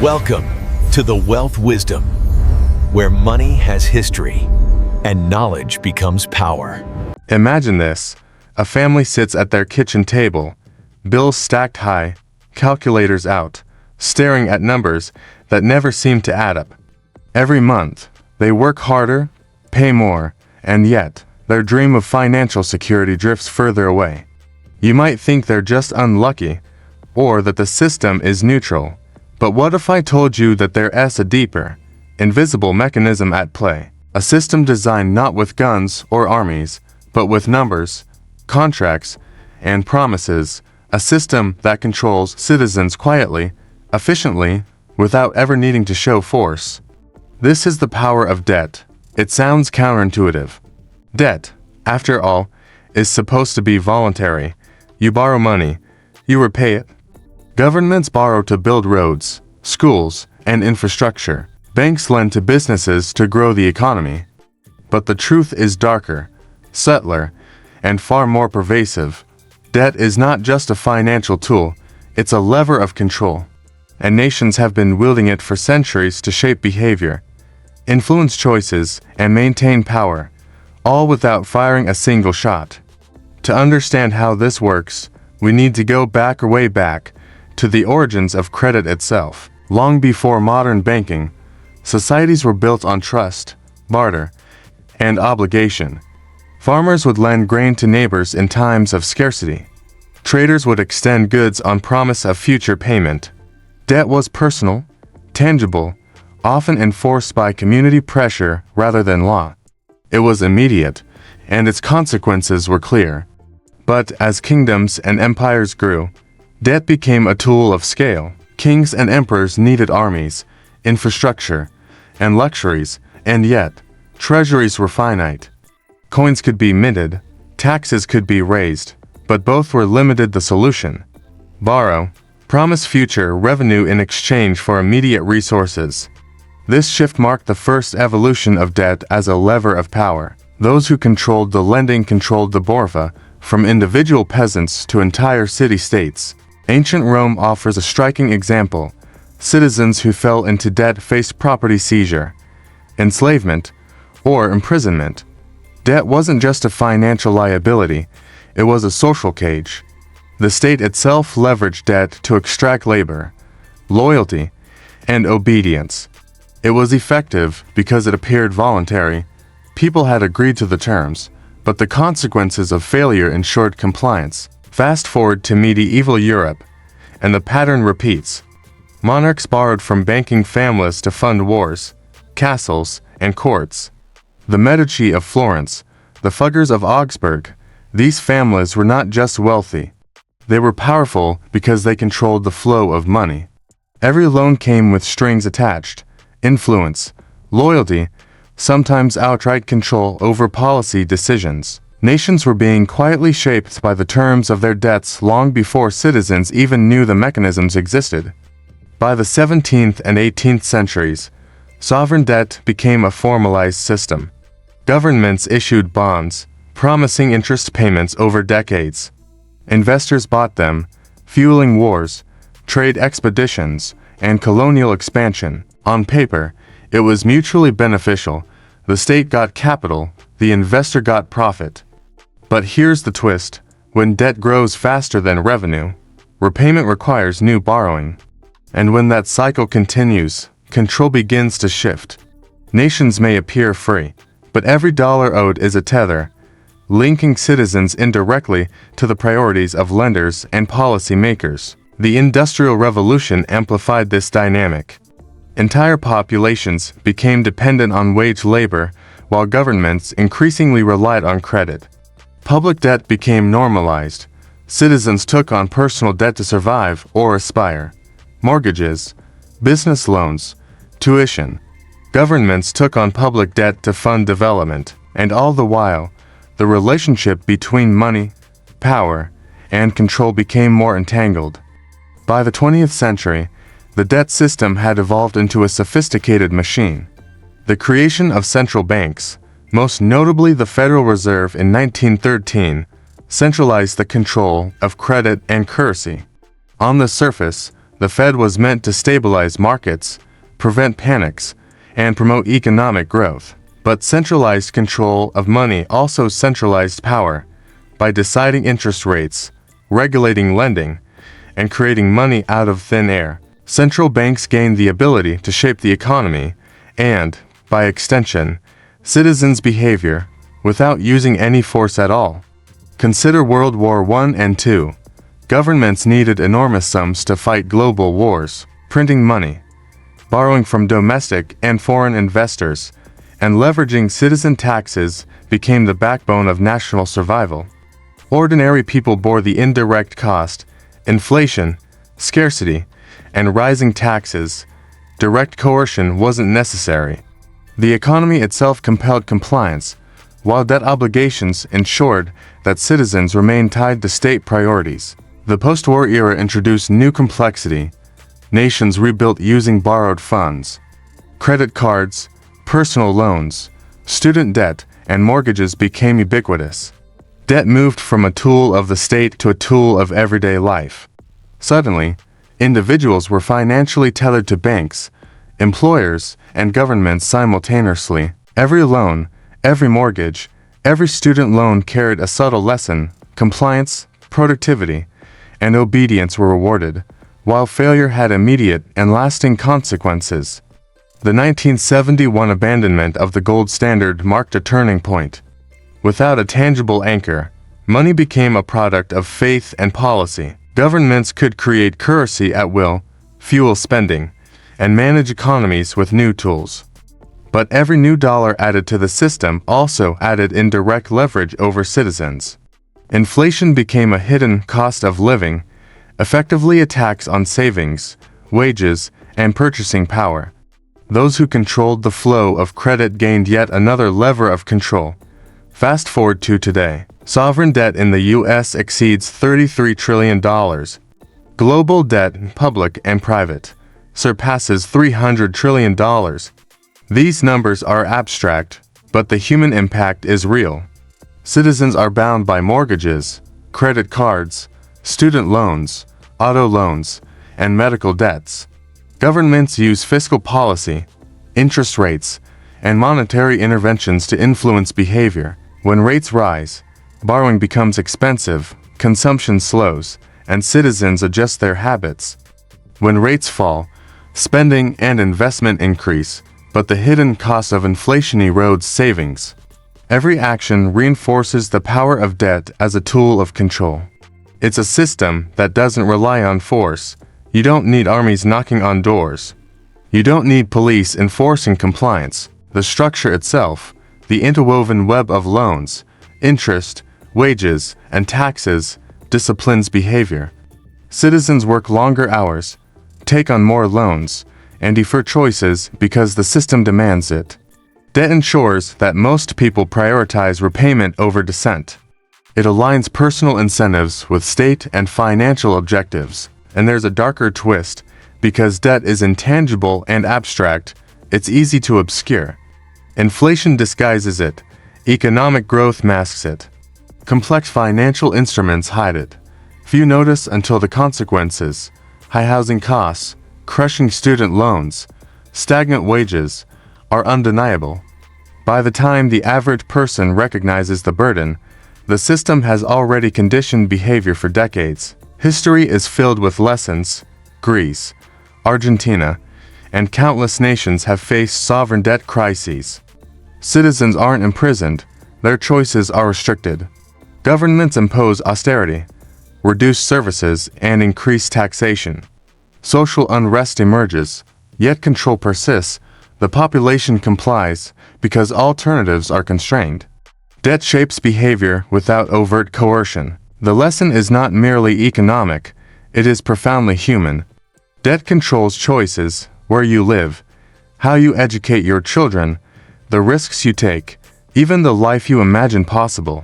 Welcome to the Wealth Wisdom, where money has history and knowledge becomes power. Imagine this. A family sits at their kitchen table, bills stacked high, calculators out, staring at numbers that never seem to add up. Every month, they work harder, pay more, and yet, their dream of financial security drifts further away. You might think they're just unlucky, or that the system is neutral. But what if I told you that there's a deeper, invisible mechanism at play? A system designed not with guns or armies, but with numbers, contracts, and promises. A system that controls citizens quietly, efficiently, without ever needing to show force. This is the power of debt. It sounds counterintuitive. Debt, after all, is supposed to be voluntary. You borrow money, you repay it. Governments borrow to build roads, schools, and infrastructure. Banks lend to businesses to grow the economy. But the truth is darker, subtler, and far more pervasive. Debt is not just a financial tool, it's a lever of control. And nations have been wielding it for centuries to shape behavior, influence choices, and maintain power, all without firing a single shot. To understand how this works, we need to go back or way back to the origins of credit itself. Long before modern banking, societies were built on trust, barter, and obligation. Farmers would lend grain to neighbors in times of scarcity. Traders would extend goods on promise of future payment. Debt was personal, tangible, often enforced by community pressure rather than law. It was immediate, and its consequences were clear. But as kingdoms and empires grew, debt became a tool of scale. Kings and emperors needed armies, infrastructure, and luxuries, and yet, treasuries were finite. Coins could be minted, taxes could be raised, but both were limited. The solution: borrow, promise future revenue in exchange for immediate resources. This shift marked the first evolution of debt as a lever of power. Those who controlled the lending controlled the bourgeoisie, from individual peasants to entire city-states. Ancient Rome offers a striking example. Citizens who fell into debt faced property seizure, enslavement, or imprisonment. Debt wasn't just a financial liability, it was a social cage. The state itself leveraged debt to extract labor, loyalty, and obedience. It was effective because it appeared voluntary. People had agreed to the terms, but the consequences of failure ensured compliance. Fast forward to medieval Europe, and the pattern repeats. Monarchs borrowed from banking families to fund wars, castles, and courts. The Medici of Florence, the Fuggers of Augsburg, these families were not just wealthy. They were powerful because they controlled the flow of money. Every loan came with strings attached, influence, loyalty, sometimes outright control over policy decisions. Nations were being quietly shaped by the terms of their debts long before citizens even knew the mechanisms existed. By the 17th and 18th centuries, sovereign debt became a formalized system. Governments issued bonds, promising interest payments over decades. Investors bought them, fueling wars, trade expeditions, and colonial expansion. On paper, it was mutually beneficial. The state got capital, the investor got profit. But here's the twist: when debt grows faster than revenue, repayment requires new borrowing. And when that cycle continues, control begins to shift. Nations may appear free, but every dollar owed is a tether, linking citizens indirectly to the priorities of lenders and policymakers. The Industrial Revolution amplified this dynamic. Entire populations became dependent on wage labor, while governments increasingly relied on credit. Public debt became normalized. Citizens took on personal debt to survive or aspire. Mortgages, business loans, tuition. Governments took on public debt to fund development, and all the while, the relationship between money, power, and control became more entangled. By the 20th century, the debt system had evolved into a sophisticated machine. The creation of central banks, most notably the Federal Reserve in 1913, centralized the control of credit and currency. On the surface, The Fed was meant to stabilize markets, prevent panics, and promote economic growth. But centralized control of money also centralized power by deciding interest rates, regulating lending, and creating money out of thin air. Central banks gained the ability to shape the economy and, by extension, citizens' behavior without using any force at all. Consider World War I and II. Governments needed enormous sums to fight global wars, printing money, borrowing from domestic and foreign investors, and leveraging citizen taxes became the backbone of national survival. Ordinary people bore the indirect cost, inflation, scarcity, and rising taxes. Direct coercion wasn't necessary. The economy itself compelled compliance, while debt obligations ensured that citizens remained tied to state priorities. The post-war era introduced new complexity. Nations rebuilt using borrowed funds. Credit cards, personal loans, student debt, and mortgages became ubiquitous. Debt moved from a tool of the state to a tool of everyday life. Suddenly, individuals were financially tethered to banks, employers, and governments simultaneously. Every loan, every mortgage, every student loan carried a subtle lesson: compliance, productivity, and obedience were rewarded, while failure had immediate and lasting consequences. The 1971 abandonment of the gold standard marked a turning point. Without a tangible anchor, money became a product of faith and policy. Governments could create currency at will, fuel spending, and manage economies with new tools. But every new dollar added to the system also added indirect leverage over citizens. Inflation became a hidden cost of living, effectively a tax on savings, wages, and purchasing power. Those who controlled the flow of credit gained yet another lever of control. Fast forward to today. Sovereign debt in the U.S. exceeds $33 trillion. Global debt, public and private, surpasses $300 trillion. These numbers are abstract, but the human impact is real. Citizens are bound by mortgages, credit cards, student loans, auto loans, and medical debts. Governments use fiscal policy, interest rates, and monetary interventions to influence behavior. When rates rise, borrowing becomes expensive, consumption slows, and citizens adjust their habits. When rates fall, spending and investment increase, but the hidden cost of inflation erodes savings. Every action reinforces the power of debt as a tool of control. It's a system that doesn't rely on force. You don't need armies knocking on doors. You don't need police enforcing compliance. The structure itself, the interwoven web of loans, interest, wages, and taxes, disciplines behavior. Citizens work longer hours, take on more loans, and defer choices because the system demands it. Debt ensures that most people prioritize repayment over dissent. It aligns personal incentives with state and financial objectives. And there's a darker twist. Because debt is intangible and abstract, it's easy to obscure. Inflation disguises it. Economic growth masks it. Complex financial instruments hide it. Few notice until the consequences: high housing costs, crushing student loans, stagnant wages, are undeniable. By the time the average person recognizes the burden, the system has already conditioned behavior for decades. History is filled with lessons. Greece, Argentina, and countless nations have faced sovereign debt crises. Citizens aren't imprisoned, their choices are restricted. Governments impose austerity, reduce services, and increase taxation. Social unrest emerges, yet control persists. The population complies because alternatives are constrained. Debt shapes behavior without overt coercion. The lesson is not merely economic, it is profoundly human. Debt controls choices: where you live, how you educate your children, the risks you take, even the life you imagine possible.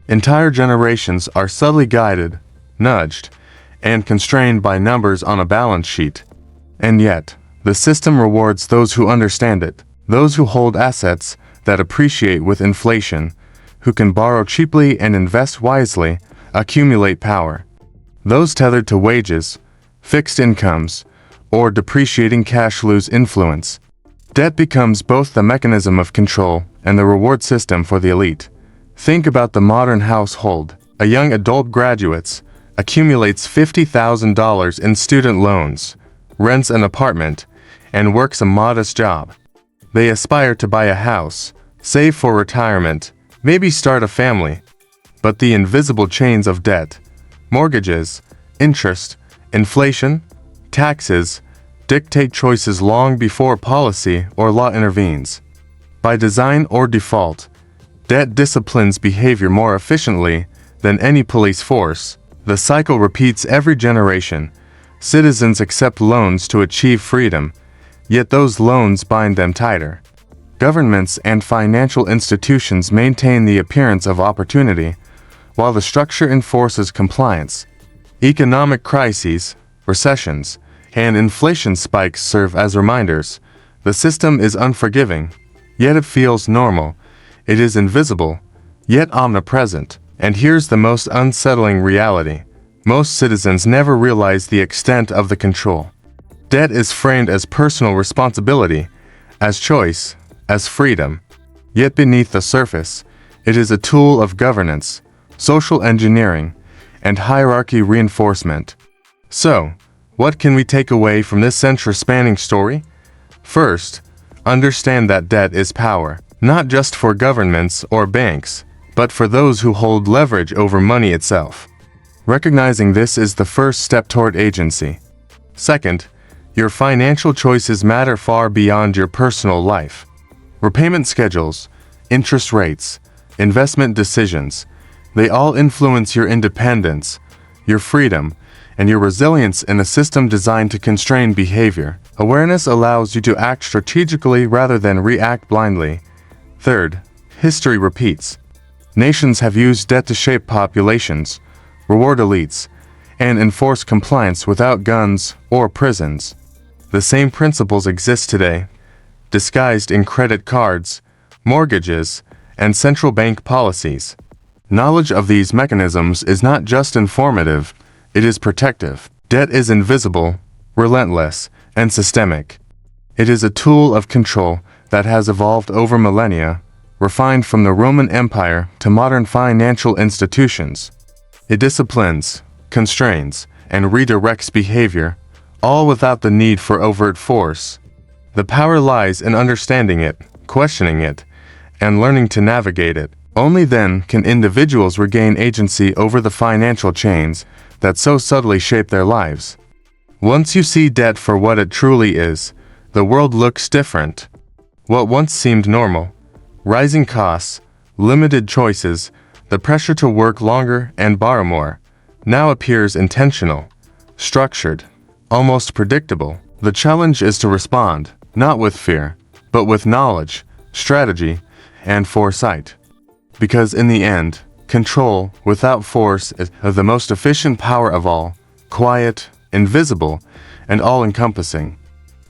Entire generations are subtly guided, nudged, and constrained by numbers on a balance sheet. And yet, the system rewards those who understand it, those who hold assets that appreciate with inflation, who can borrow cheaply and invest wisely, accumulate power. Those tethered to wages, fixed incomes, or depreciating cash lose influence. Debt becomes both the mechanism of control and the reward system for the elite. Think about the modern household. A young adult graduates, accumulates $50,000 in student loans, rents an apartment, and works a modest job. They aspire to buy a house, save for retirement, maybe start a family. But the invisible chains of debt, mortgages, interest, inflation, taxes, dictate choices long before policy or law intervenes. By design or default, debt disciplines behavior more efficiently than any police force. The cycle repeats every generation. Citizens accept loans to achieve freedom, yet those loans bind them tighter. Governments and financial institutions maintain the appearance of opportunity, while the structure enforces compliance. Economic crises, recessions, and inflation spikes serve as reminders. The system is unforgiving, yet it feels normal. It is invisible, yet omnipresent. And here's the most unsettling reality. Most citizens never realize the extent of the control. Debt is framed as personal responsibility, as choice, as freedom. Yet beneath the surface, it is a tool of governance, social engineering, and hierarchy reinforcement. So, what can we take away from this century-spanning story? First, understand that debt is power, not just for governments or banks, but for those who hold leverage over money itself. Recognizing this is the first step toward agency. Second, your financial choices matter far beyond your personal life. Repayment schedules, interest rates, investment decisions, they all influence your independence, your freedom, and your resilience in a system designed to constrain behavior. Awareness allows you to act strategically rather than react blindly. Third, history repeats. Nations have used debt to shape populations, reward elites, and enforce compliance without guns or prisons. The same principles exist today, disguised in credit cards, mortgages, and central bank policies. Knowledge of these mechanisms is not just informative, it is protective. Debt is invisible, relentless, and systemic. It is a tool of control that has evolved over millennia, refined from the Roman Empire to modern financial institutions. It disciplines, constrains, and redirects behavior, all without the need for overt force. The power lies in understanding it, questioning it, and learning to navigate it. Only then can individuals regain agency over the financial chains that so subtly shape their lives. Once you see debt for what it truly is, the world looks different. What once seemed normal, rising costs, limited choices, the pressure to work longer and borrow more, now appears intentional, structured, almost predictable. The challenge is to respond, not with fear, but with knowledge, strategy, and foresight. Because in the end, control without force is the most efficient power of all, quiet, invisible, and all-encompassing.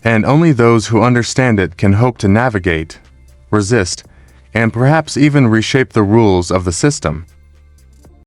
And only those who understand it can hope to navigate, resist, and perhaps even reshape the rules of the system.